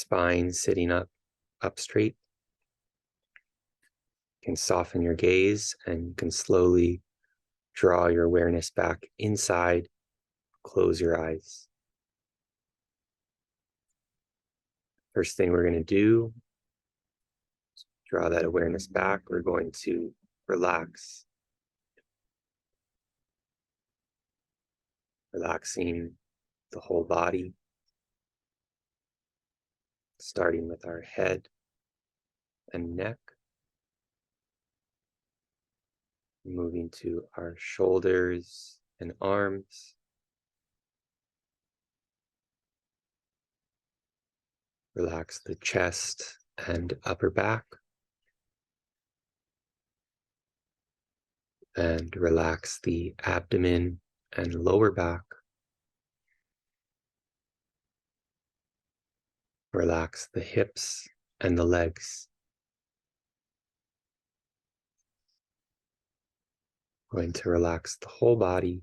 spine sitting up straight. You can soften your gaze and you can slowly draw your awareness back inside. Close your eyes. First thing we're going to do, draw that awareness back. We're going to relax. Relaxing the whole body, starting with our head and neck, moving to our shoulders and arms. Relax the chest and upper back. And relax the abdomen and lower back. Relax the hips and the legs. Going to relax the whole body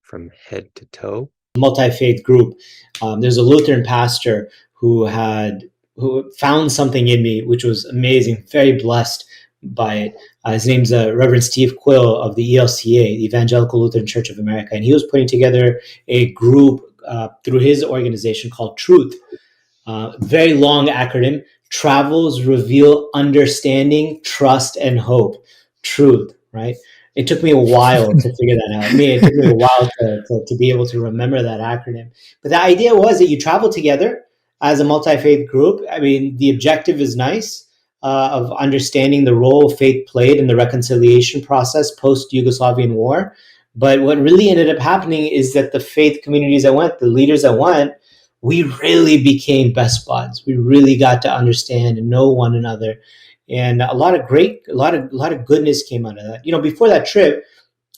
from head to toe. Multi-faith group. There's a Lutheran pastor who found something in me, which was amazing, very blessed by it. His name's Reverend Steve Quill of the ELCA, the Evangelical Lutheran Church of America. And he was putting together a group through his organization called Truth. Very long acronym: Travels, Reveal, Understanding, Trust, and Hope. Truth, right? It took me a while to figure that out. It took me a while to be able to remember that acronym. But the idea was that you travel together as a multi-faith group. I mean, the objective is nice, of understanding the role faith played in the reconciliation process post-Yugoslavian war. But what really ended up happening is that the faith communities that went, the leaders that went, we really became best buds. We really got to understand and know one another. And a lot of goodness came out of that. You know, before that trip,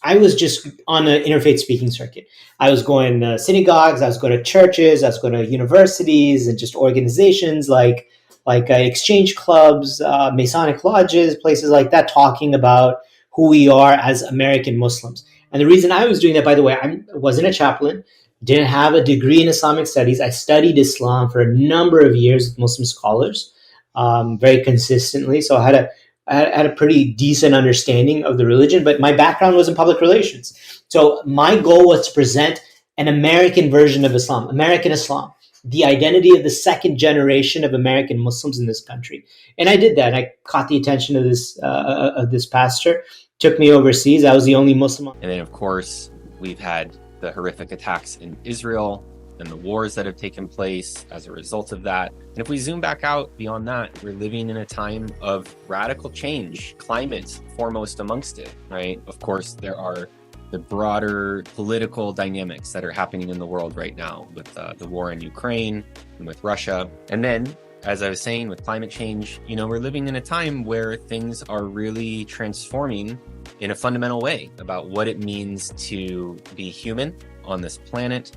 I was just on an interfaith speaking circuit. I was going to synagogues, I was going to churches, I was going to universities and just organizations like exchange clubs, Masonic lodges, places like that, talking about who we are as American Muslims. And the reason I was doing that, by the way, I wasn't a chaplain, didn't have a degree in Islamic studies. I studied Islam for a number of years with Muslim scholars, very consistently. So I had a pretty decent understanding of the religion, but my background was in public relations. So my goal was to present an American version of Islam, American Islam, the identity of the second generation of American Muslims in this country. And I did that. I caught the attention of this pastor, took me overseas. I was the only Muslim. And then, of course, we've had the horrific attacks in Israel and the wars that have taken place as a result of that. And if we zoom back out beyond that, we're living in a time of radical change, climate foremost amongst it, right? Of course, there are the broader political dynamics that are happening in the world right now with the war in Ukraine and with Russia. And then, as I was saying, with climate change, you know, we're living in a time where things are really transforming in a fundamental way about what it means to be human on this planet,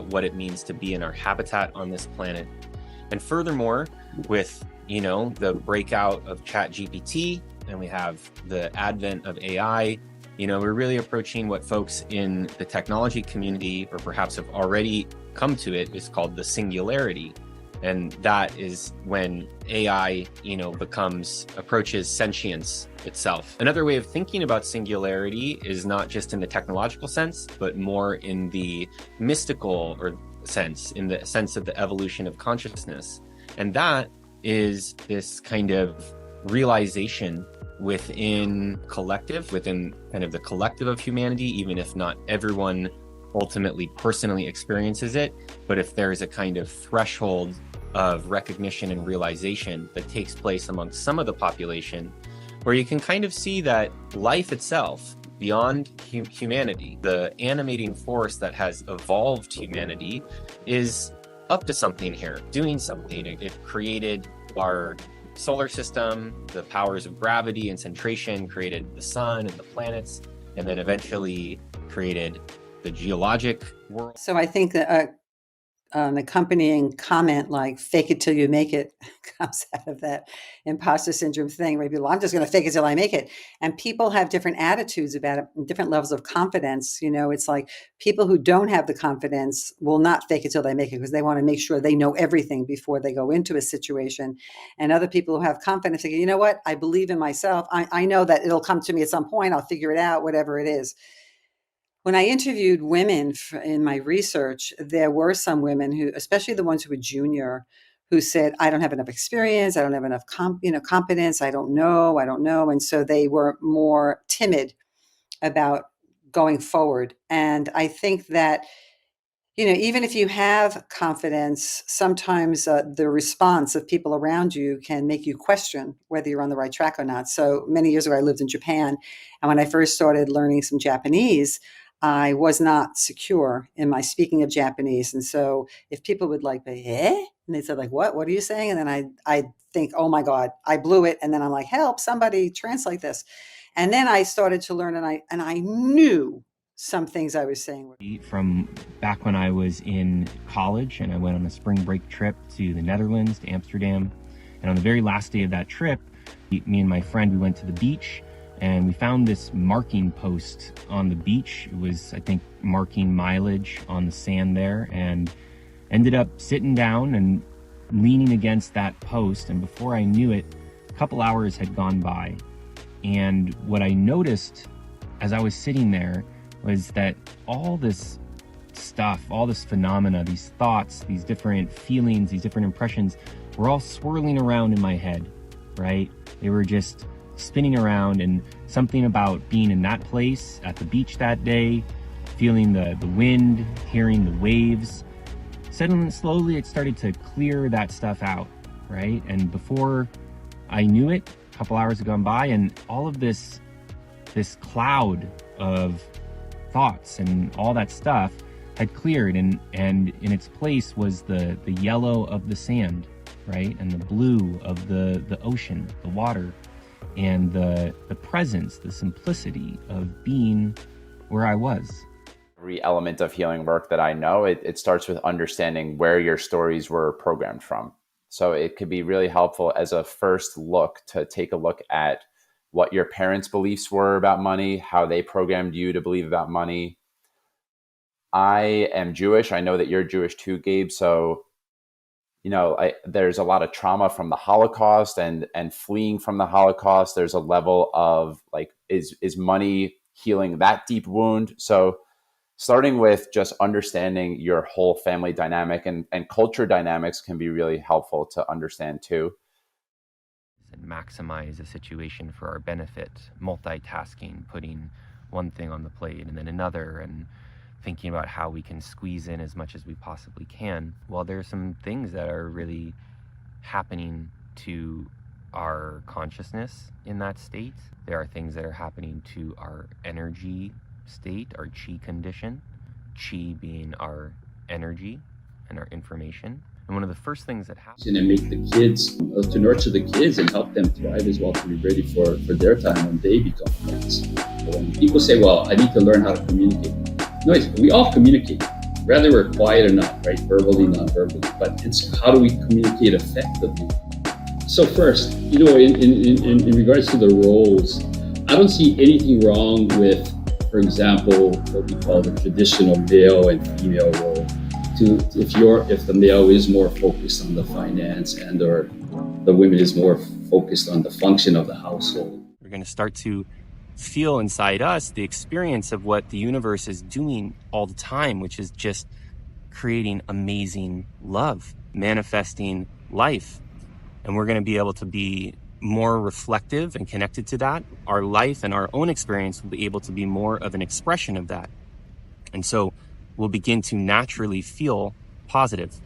what it means to be in our habitat on this planet. And furthermore, with, you know, the breakout of ChatGPT, and we have the advent of AI, you know, we're really approaching what folks in the technology community, or perhaps have already come to it, is called the singularity. And that is when AI, you know, approaches sentience itself. Another way of thinking about singularity is not just in the technological sense, but more in the mystical sense, in the sense of the evolution of consciousness. And that is this kind of realization within kind of the collective of humanity, even if not everyone ultimately personally experiences it, but if there's a kind of threshold of recognition and realization that takes place amongst some of the population, where you can kind of see that life itself, beyond humanity, the animating force that has evolved humanity, is up to something here, doing something. It created our solar system, the powers of gravity and centration, created the sun and the planets, and then eventually created the geologic world. So I think that an accompanying comment like "fake it till you make it" comes out of that imposter syndrome thing where people, I'm just going to fake it till I make it. And people have different attitudes about it, and different levels of confidence. It's like people who don't have the confidence will not fake it till they make it because they want to make sure they know everything before they go into a situation. And other people who have confidence, they go, you know what? I believe in myself. I know that it'll come to me at some point. I'll figure it out, whatever it is. When I interviewed women in my research, there were some women who, especially the ones who were junior, who said, I don't have enough experience. I don't have enough competence. I don't know. And so they were more timid about going forward. And I think that even if you have confidence, sometimes the response of people around you can make you question whether you're on the right track or not. So many years ago, I lived in Japan. And when I first started learning some Japanese, I was not secure in my speaking of Japanese. And so if people would like, and they said like, what are you saying? And then I think, oh my God, I blew it. And then I'm like, help, somebody translate this. And then I started to learn, and I knew some things I was saying. From back when I was in college and I went on a spring break trip to the Netherlands, to Amsterdam. And on the very last day of that trip, me and my friend, we went to the beach and we found this marking post on the beach. It was, I think, marking mileage on the sand there, and ended up sitting down and leaning against that post. And before I knew it, a couple hours had gone by. And what I noticed as I was sitting there was that all this stuff, all this phenomena, these thoughts, these different feelings, these different impressions were all swirling around in my head, right? They were just spinning around, and something about being in that place at the beach that day, feeling the wind, hearing the waves, suddenly, slowly it started to clear that stuff out, right? And before I knew it, a couple hours had gone by, and all of this cloud of thoughts and all that stuff had cleared, and in its place was the yellow of the sand, right? And the blue of the ocean, the water, and the presence, the simplicity of being where I was. Every element of healing work that I know, it starts with understanding where your stories were programmed from. So it could be really helpful as a first look to take a look at what your parents' beliefs were about money, how they programmed you to believe about money. I am Jewish. I know that you're Jewish too, Gabe. So, there's a lot of trauma from the Holocaust and fleeing from the Holocaust. There's a level of like, is money healing that deep wound? So starting with just understanding your whole family dynamic and culture dynamics can be really helpful to understand too. And maximize a situation for our benefit, multitasking, putting one thing on the plate and then another, and thinking about how we can squeeze in as much as we possibly can. Well, there are some things that are really happening to our consciousness in that state. There are things that are happening to our energy state, our chi condition, chi being our energy and our information. And one of the first things that happens, and make the kids, to nurture the kids and help them thrive as well, to be ready for their time when they become parents. So when people say, well, I need to learn how to communicate. No, we all communicate, whether we're quiet or not, right? Verbally, non-verbally, but it's how do we communicate effectively? So first, in regards to the roles, I don't see anything wrong with, for example, what we call the traditional male and female role. If the male is more focused on the finance or the woman is more focused on the function of the household. We're going to start to feel inside us the experience of what the universe is doing all the time, which is just creating amazing love, manifesting life. And we're going to be able to be more reflective and connected to that. Our life and our own experience will be able to be more of an expression of that. And so we'll begin to naturally feel positive.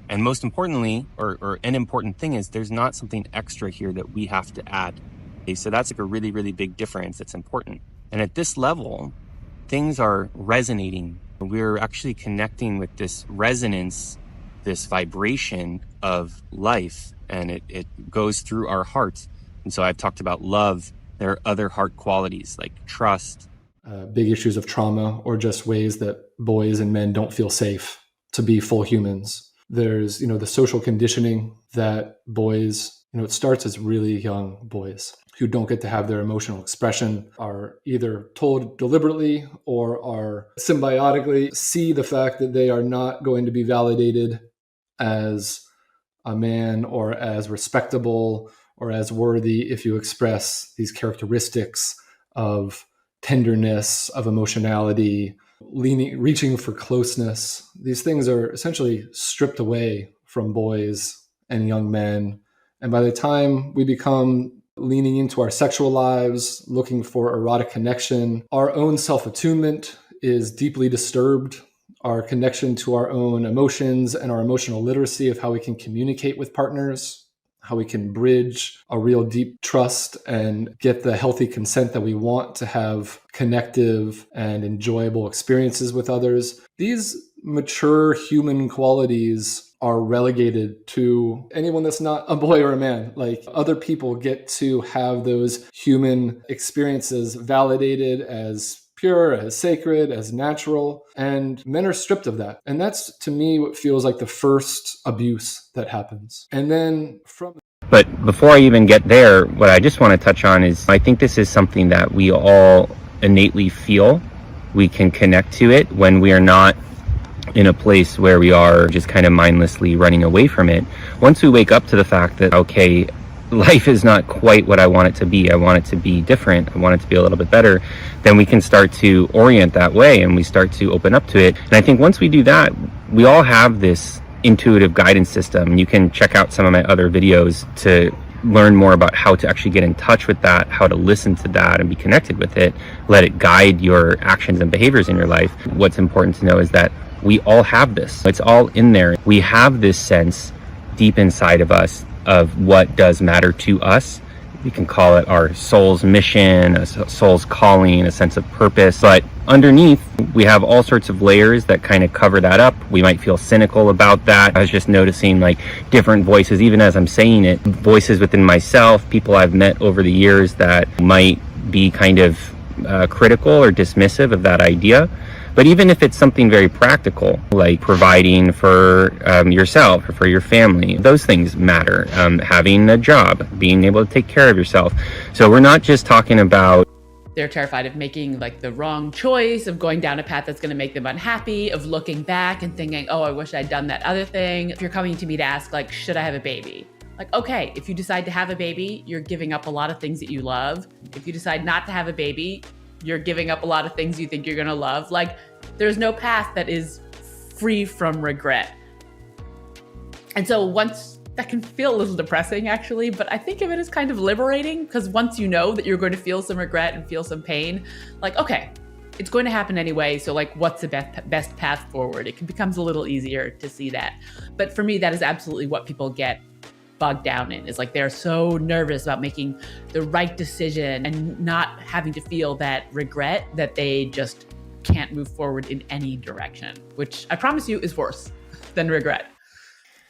And most importantly, or an important thing is, there's not something extra here that we have to add. Okay, so that's like a really, really big difference that's important. And at this level, things are resonating. We're actually connecting with this resonance, this vibration of life, and it goes through our hearts. And so I've talked about love. There are other heart qualities like trust. Big issues of trauma, or just ways that boys and men don't feel safe to be full humans. There's, the social conditioning that boys, it starts as really young boys who don't get to have their emotional expression, are either told deliberately or are symbiotically see the fact that they are not going to be validated as a man or as respectable or as worthy if you express these characteristics of tenderness, of emotionality, reaching for closeness. These things are essentially stripped away from boys and young men. And by the time we become leaning into our sexual lives, looking for erotic connection, our own self-attunement is deeply disturbed. Our connection to our own emotions and our emotional literacy of how we can communicate with partners, how we can bridge a real deep trust and get the healthy consent that we want to have connective and enjoyable experiences with others. These mature human qualities are relegated to anyone that's not a boy or a man. Like, other people get to have those human experiences validated as pure, as sacred, as natural, and men are stripped of that. And that's, to me, what feels like the first abuse that happens. And then But before I even get there, what I just want to touch on is I think this is something that we all innately feel. We can connect to it when we are not in a place where we are just kind of mindlessly running away from it. Once we wake up to the fact that, okay, life is not quite what I want it to be. I want it to be different. I want it to be a little bit better. Then we can start to orient that way and we start to open up to it. And I think once we do that, we all have this intuitive guidance system. You can check out some of my other videos to learn more about how to actually get in touch with that, how to listen to that and be connected with it. Let it guide your actions and behaviors in your life. What's important to know is that we all have this. It's all in there. We have this sense deep inside of us of what does matter to us. We can call it our soul's mission, a soul's calling, a sense of purpose. But underneath, we have all sorts of layers that kind of cover that up. We might feel cynical about that. I was just noticing like different voices, even as I'm saying it, voices within myself, people I've met over the years that might be kind of critical or dismissive of that idea. But even if it's something very practical, like providing for yourself or for your family, those things matter. Having a job, being able to take care of yourself. So we're not just talking about... They're terrified of making like the wrong choice, of going down a path that's going to make them unhappy, of looking back and thinking, oh, I wish I'd done that other thing. If you're coming to me to ask, like, should I have a baby? Like, okay, if you decide to have a baby, you're giving up a lot of things that you love. If you decide not to have a baby, you're giving up a lot of things you think you're gonna love. Like, there's no path that is free from regret. And so once, that can feel a little depressing actually, but I think of it as kind of liberating, because once you know that you're going to feel some regret and feel some pain, like, okay, it's going to happen anyway, so like, what's the best path forward? It becomes a little easier to see that. But for me, that is absolutely what people get bogged down in, is like they're so nervous about making the right decision and not having to feel that regret that they just can't move forward in any direction, which I promise you is worse than regret.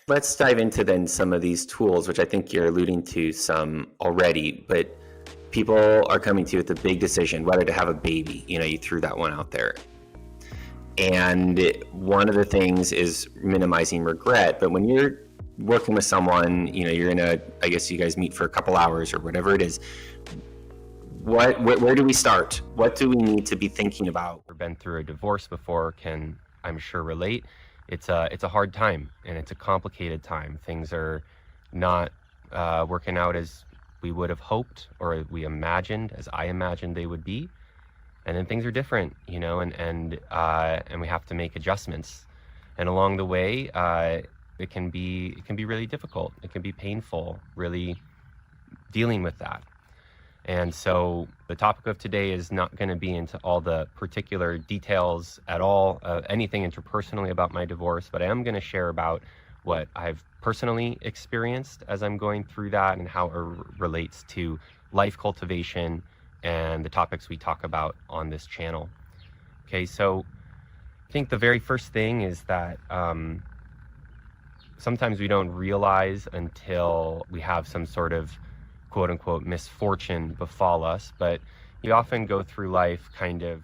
Let's dive into then some of these tools, which I think you're alluding to some already, but people are coming to you with a big decision, whether to have a baby. You threw that one out there. And one of the things is minimizing regret, but when you're working with someone, you're I guess you guys meet for a couple hours or whatever it is. Where do we start? What do we need to be thinking about? We've been through a divorce before, can, I'm sure, relate. It's a hard time and it's a complicated time. Things are not working out as we would have hoped or as I imagined they would be. And then things are different, and we have to make adjustments. And along the way, it can be really difficult. It can be painful, really dealing with that. And so the topic of today is not going to be into all the particular details at all, anything interpersonally about my divorce, but I am going to share about what I've personally experienced as I'm going through that and how it relates to life cultivation and the topics we talk about on this channel. Okay, so I think the very first thing is that sometimes we don't realize until we have some sort of quote unquote misfortune befall us, but you often go through life kind of